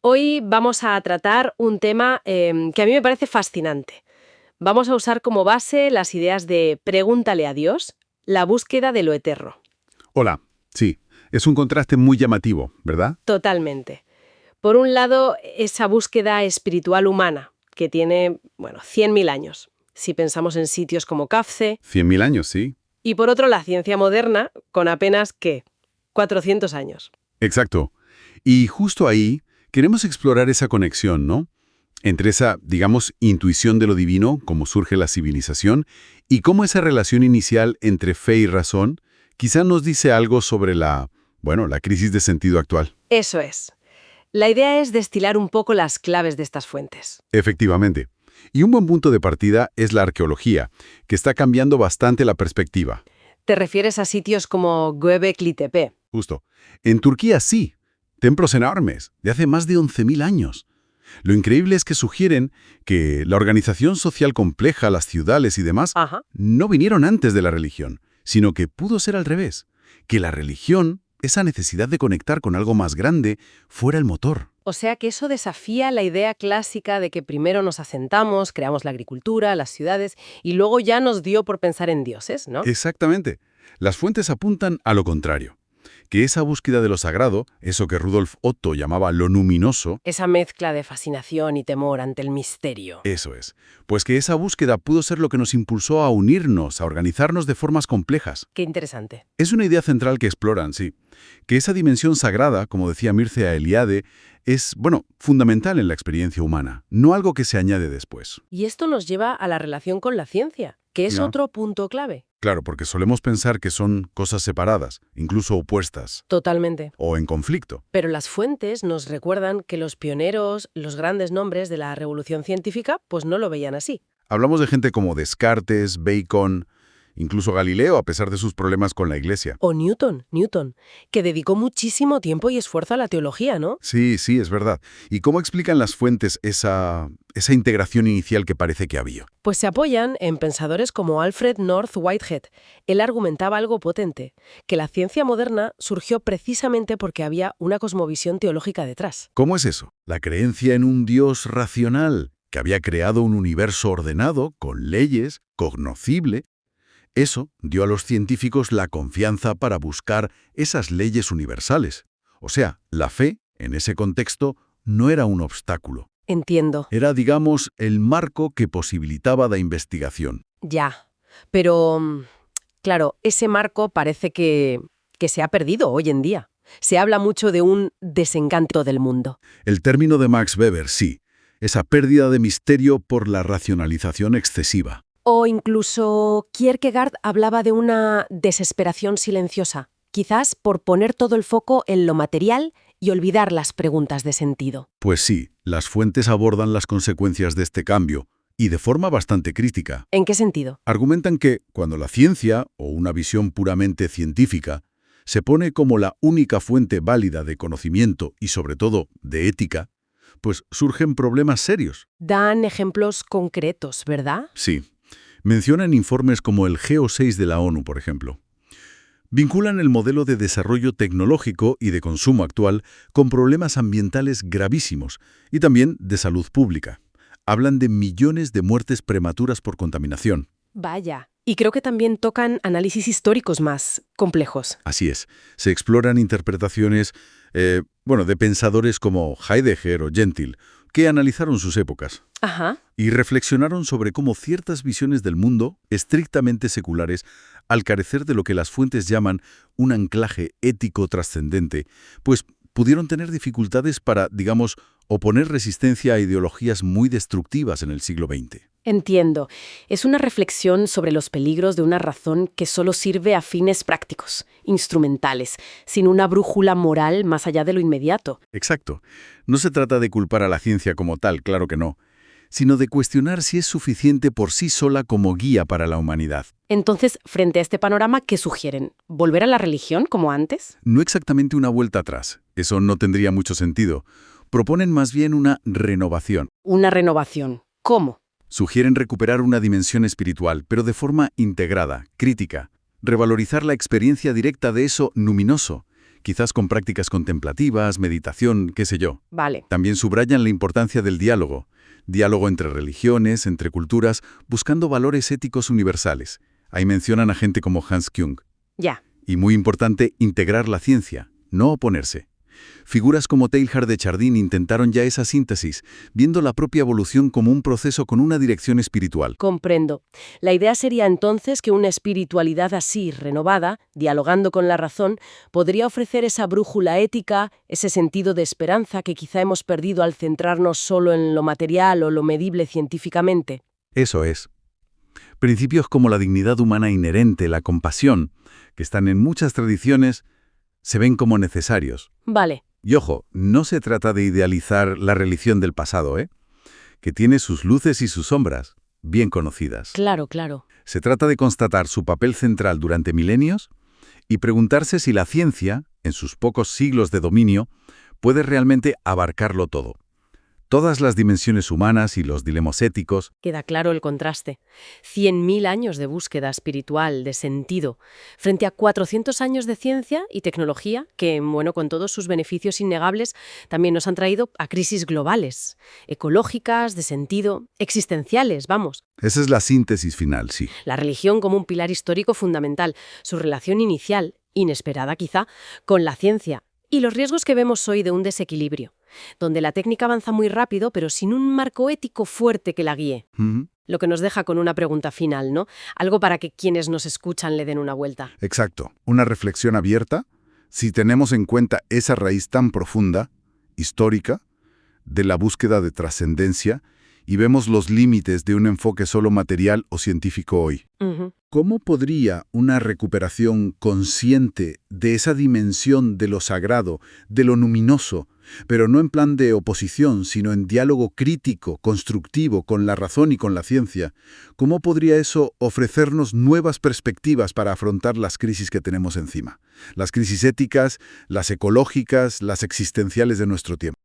Hoy vamos a tratar un tema que a mí me parece fascinante. Vamos a usar como base las ideas de pregúntale a Dios, la búsqueda de lo eterno. Hola, sí, es un contraste muy llamativo, ¿verdad? Totalmente. Por un lado, esa búsqueda espiritual humana, que tiene, 100.000 años, si pensamos en sitios como Cafce, 100.000 años, sí. y por otro, la ciencia moderna, con apenas, ¿qué? 400 años. Exacto. Y justo ahí queremos explorar esa conexión, ¿no? Entre esa, digamos, intuición de lo divino, cómo surge la civilización, y cómo esa relación inicial entre fe y razón quizá nos dice algo sobre la crisis de sentido actual. Eso es. La idea es destilar un poco las claves de estas fuentes. Efectivamente. Y un buen punto de partida es la arqueología, que está cambiando bastante la perspectiva. ¿Te refieres a sitios como Göbekli Tepe? Justo. En Turquía sí, templos enormes, de hace más de 11.000 años. Lo increíble es que sugieren que la organización social compleja, las ciudades y demás, Ajá. no vinieron antes de la religión, sino que pudo ser al revés, que la religión, esa necesidad de conectar con algo más grande, fuera el motor. O sea que eso desafía la idea clásica de que primero nos asentamos, creamos la agricultura, las ciudades, y luego ya nos dio por pensar en dioses, ¿no? Exactamente. Las fuentes apuntan a lo contrario, que esa búsqueda de lo sagrado, eso que Rudolf Otto llamaba lo luminoso, Esa mezcla de fascinación y temor ante el misterio. eso es, pues que esa búsqueda pudo ser lo que nos impulsó a unirnos, a organizarnos de formas complejas. Qué interesante. Es una idea central que exploran, sí, que esa dimensión sagrada, como decía Mircea Eliade, es, fundamental en la experiencia humana, no algo que se añade después. Y esto nos lleva a la relación con la ciencia, que es Ya. otro punto clave. Claro, porque solemos pensar que son cosas separadas, incluso opuestas, Totalmente. o en conflicto. Pero las fuentes nos recuerdan que los pioneros, los grandes nombres de la revolución científica, pues no lo veían así. Hablamos de gente como Descartes, Bacon, incluso Galileo, a pesar de sus problemas con la Iglesia. O Newton, que dedicó muchísimo tiempo y esfuerzo a la teología, ¿no? Sí, sí, es verdad. ¿Y cómo explican las fuentes esa integración inicial que parece que había? Pues se apoyan en pensadores como Alfred North Whitehead. Él argumentaba algo potente, que la ciencia moderna surgió precisamente porque había una cosmovisión teológica detrás. ¿Cómo es eso? La creencia en un Dios racional, que había creado un universo ordenado, con leyes, cognoscible. Eso dio a los científicos la confianza para buscar esas leyes universales. O sea, la fe, en ese contexto, no era un obstáculo. Entiendo, Era, digamos, el marco que posibilitaba la investigación. ya. Pero, claro, ese marco parece que se ha perdido hoy en día. Se habla mucho de un desencanto del mundo. El término de Max Weber, sí, esa pérdida de misterio por la racionalización excesiva. O incluso Kierkegaard hablaba de una desesperación silenciosa, quizás por poner todo el foco en lo material y olvidar las preguntas de sentido. Pues sí, las fuentes abordan las consecuencias de este cambio, y de forma bastante crítica. ¿En qué sentido? Argumentan que, cuando la ciencia, o una visión puramente científica, se pone como la única fuente válida de conocimiento y, sobre todo, de ética, pues surgen problemas serios. Dan ejemplos concretos, ¿verdad? Sí. Mencionan informes como el GEO6 de la ONU, por ejemplo. Vinculan el modelo de desarrollo tecnológico y de consumo actual con problemas ambientales gravísimos y también de salud pública. Hablan de millones de muertes prematuras por contaminación. Vaya. Y creo que también tocan análisis históricos más complejos. Así es. Se exploran interpretaciones, de pensadores como Heidegger o Gentil, que analizaron sus épocas Ajá. y reflexionaron sobre cómo ciertas visiones del mundo, estrictamente seculares, al carecer de lo que las fuentes llaman un anclaje ético trascendente, pues pudieron tener dificultades para, digamos, oponer resistencia a ideologías muy destructivas en el siglo XX. Entiendo. Es una reflexión sobre los peligros de una razón que solo sirve a fines prácticos, instrumentales, sin una brújula moral más allá de lo inmediato. Exacto. No se trata de culpar a la ciencia como tal, claro que no, sino de cuestionar si es suficiente por sí sola como guía para la humanidad. Entonces, frente a este panorama, ¿qué sugieren? ¿Volver a la religión como antes? No exactamente una vuelta atrás, eso no tendría mucho sentido. Proponen más bien una renovación. Una renovación. ¿Cómo? Sugieren recuperar una dimensión espiritual, pero de forma integrada, crítica. Revalorizar la experiencia directa de eso luminoso, quizás con prácticas contemplativas, meditación, qué sé yo. Vale. También subrayan la importancia del diálogo. Diálogo entre religiones, entre culturas, buscando valores éticos universales. Ahí mencionan a gente como Hans Küng. Ya. Y muy importante, integrar la ciencia, no oponerse. Figuras como Teilhard de Chardin intentaron ya esa síntesis, viendo la propia evolución como un proceso con una dirección espiritual. Comprendo. La idea sería entonces que una espiritualidad así, renovada, dialogando con la razón, podría ofrecer esa brújula ética, ese sentido de esperanza que quizá hemos perdido al centrarnos solo en lo material o lo medible científicamente. Eso es. Principios como la dignidad humana inherente, la compasión, que están en muchas tradiciones, se ven como necesarios. Vale. Y ojo, no se trata de idealizar la religión del pasado, que tiene sus luces y sus sombras, bien conocidas. Claro, claro. Se trata de constatar su papel central durante milenios y preguntarse si la ciencia, en sus pocos siglos de dominio, puede realmente abarcarlo todo. Todas las dimensiones humanas y los dilemas éticos. Queda claro el contraste. 100.000 años de búsqueda espiritual, de sentido, frente a 400 años de ciencia y tecnología que, bueno, con todos sus beneficios innegables, también nos han traído a crisis globales, ecológicas, de sentido, existenciales, vamos. Esa es la síntesis final, sí. La religión como un pilar histórico fundamental, su relación inicial, inesperada quizá, con la ciencia y los riesgos que vemos hoy de un desequilibrio, donde la técnica avanza muy rápido, pero sin un marco ético fuerte que la guíe. Lo que nos deja con una pregunta final, ¿no? Algo para que quienes nos escuchan le den una vuelta. Exacto. Una reflexión abierta, si tenemos en cuenta esa raíz tan profunda, histórica, de la búsqueda de trascendencia, y vemos los límites de un enfoque solo material o científico hoy. ¿Cómo podría una recuperación consciente de esa dimensión de lo sagrado, de lo luminoso, pero no en plan de oposición, sino en diálogo crítico, constructivo, con la razón y con la ciencia, cómo podría eso ofrecernos nuevas perspectivas para afrontar las crisis que tenemos encima? Las crisis éticas, las ecológicas, las existenciales de nuestro tiempo.